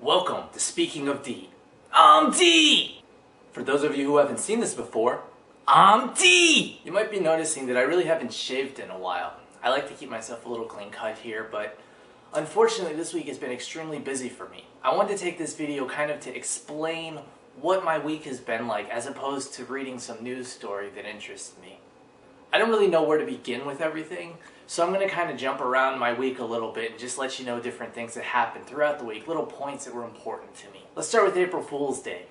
Welcome to Speaking of D. I'm D! For those of you who haven't seen this before, I'm D! You might be noticing that I really haven't shaved in a while. I like to keep myself a little clean cut here, but unfortunately this week has been extremely busy for me. I wanted to take this video kind of to explain what my week has been like as opposed to reading some news story that interests me. I don't really know where to begin with everything, so I'm going to kind of jump around my week a little bit and just let you know different things that happened throughout the week, little points that were important to me. Let's start with April Fool's Day.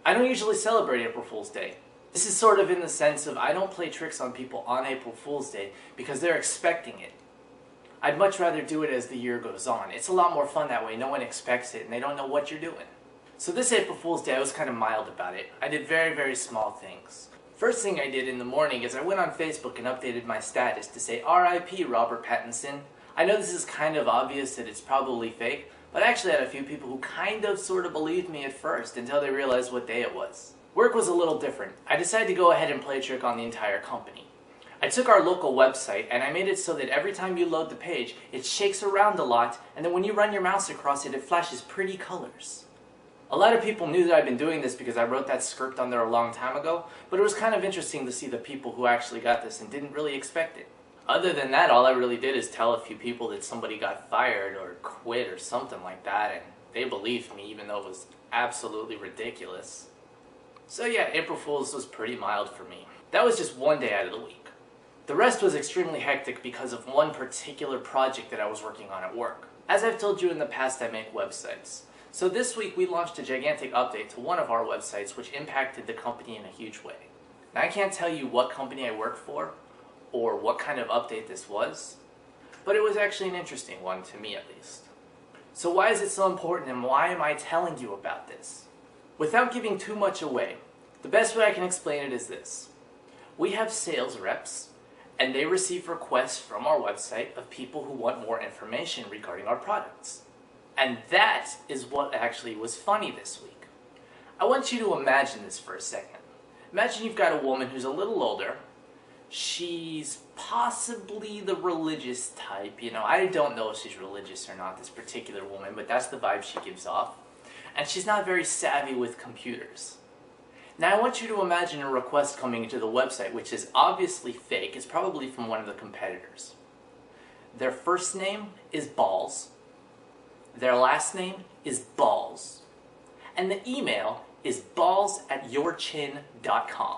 I don't usually celebrate April Fool's Day. This is sort of in the sense of I don't play tricks on people on April Fool's Day because they're expecting it. I'd much rather do it as the year goes on. It's a lot more fun that way. No one expects it and they don't know what you're doing. So this April Fool's Day I was kind of mild about it. I did very, very small things. First thing I did in the morning is I went on Facebook and updated my status to say R.I.P. Robert Pattinson. I know this is kind of obvious that it's probably fake, but I actually had a few people who kind of sort of believed me at first until they realized what day it was. Work was a little different. I decided to go ahead and play a trick on the entire company. I took our local website and I made it so that every time you load the page, it shakes around a lot, and then when you run your mouse across it, it flashes pretty colors. A lot of people knew that I'd been doing this because I wrote that script on there a long time ago, but it was kind of interesting to see the people who actually got this and didn't really expect it. Other than that, all I really did is tell a few people that somebody got fired or quit or something like that, and they believed me even though it was absolutely ridiculous. So yeah, April Fool's was pretty mild for me. That was just one day out of the week. The rest was extremely hectic because of one particular project that I was working on at work. As I've told you in the past, I make websites. So this week we launched a gigantic update to one of our websites which impacted the company in a huge way. Now I can't tell you what company I work for or what kind of update this was, but it was actually an interesting one to me at least. So why is it so important and why am I telling you about this? Without giving too much away, the best way I can explain it is this. We have sales reps and they receive requests from our website of people who want more information regarding our products. And that is what actually was funny this week. I want you to imagine this for a second. Imagine you've got a woman who's a little older. She's possibly the religious type. You know, I don't know if she's religious or not, this particular woman, but that's the vibe she gives off. And she's not very savvy with computers. Now I want you to imagine a request coming into the website, which is obviously fake. It's probably from one of the competitors. Their first name is Balls. Their last name is Balls. And the email is balls@yourchin.com.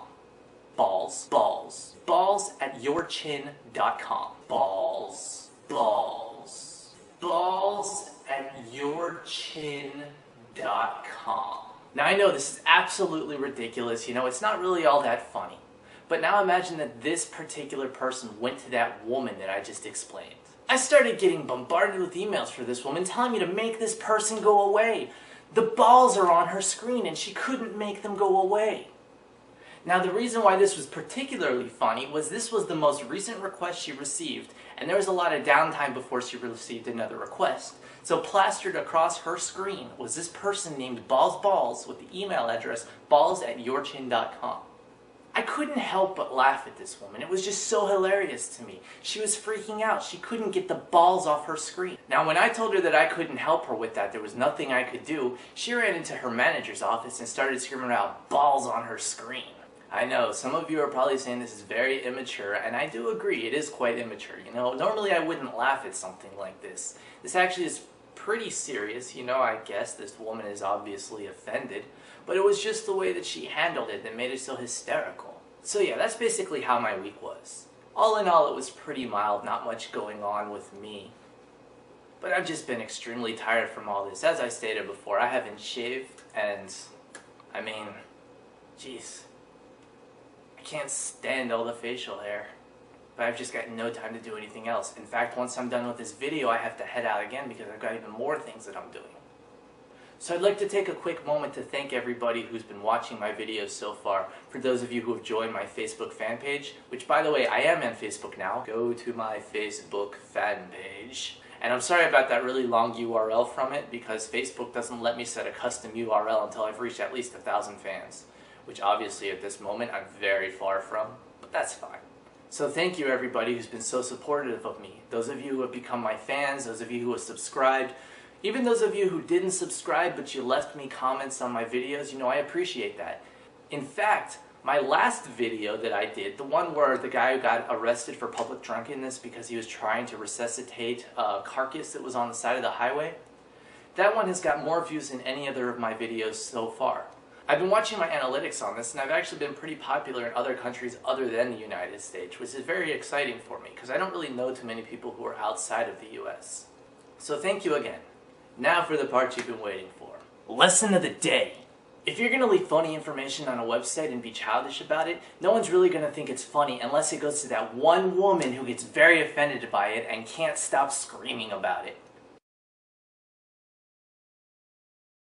Balls, balls, balls@yourchin.com. Balls, balls, balls@yourchin.com. Now I know this is absolutely ridiculous, you know, it's not really all that funny. But now imagine that this particular person went to that woman that I just explained. I started getting bombarded with emails for this woman telling me to make this person go away. The balls are on her screen and she couldn't make them go away. Now the reason why this was particularly funny was this was the most recent request she received, and there was a lot of downtime before she received another request. So plastered across her screen was this person named Balls Balls with the email address balls@yourchin.com. I couldn't help but laugh at this woman. It was just so hilarious to me. She was freaking out. She couldn't get the balls off her screen. Now when I told her that I couldn't help her with that, there was nothing I could do, she ran into her manager's office and started screaming out, "Balls on her screen." I know, some of you are probably saying this is very immature, and I do agree, it is quite immature. You know, normally I wouldn't laugh at something like this. This actually is pretty serious, you know, I guess this woman is obviously offended, but it was just the way that she handled it that made it so hysterical. So yeah, that's basically how my week was. All in all, it was pretty mild, not much going on with me. But I've just been extremely tired from all this. As I stated before, I haven't shaved, and I mean, jeez. I can't stand all the facial hair. But I've just got no time to do anything else. In fact, once I'm done with this video, I have to head out again because I've got even more things that I'm doing. So I'd like to take a quick moment to thank everybody who's been watching my videos so far. For those of you who have joined my Facebook fan page, which by the way, I am on Facebook now. Go to my Facebook fan page. And I'm sorry about that really long URL from it because Facebook doesn't let me set a custom URL until I've reached at least 1,000 fans. Which obviously at this moment I'm very far from, but that's fine. So thank you everybody who's been so supportive of me. Those of you who have become my fans, those of you who have subscribed, Even those of you who didn't subscribe but you left me comments on my videos, you know, I appreciate that. In fact, my last video that I did, the one where the guy who got arrested for public drunkenness because he was trying to resuscitate a carcass that was on the side of the highway, that one has got more views than any other of my videos so far. I've been watching my analytics on this, and I've actually been pretty popular in other countries other than the United States, which is very exciting for me, because I don't really know too many people who are outside of the US. So thank you again. Now for the part you've been waiting for. Lesson of the day. If you're going to leave funny information on a website and be childish about it, no one's really going to think it's funny unless it goes to that one woman who gets very offended by it and can't stop screaming about it.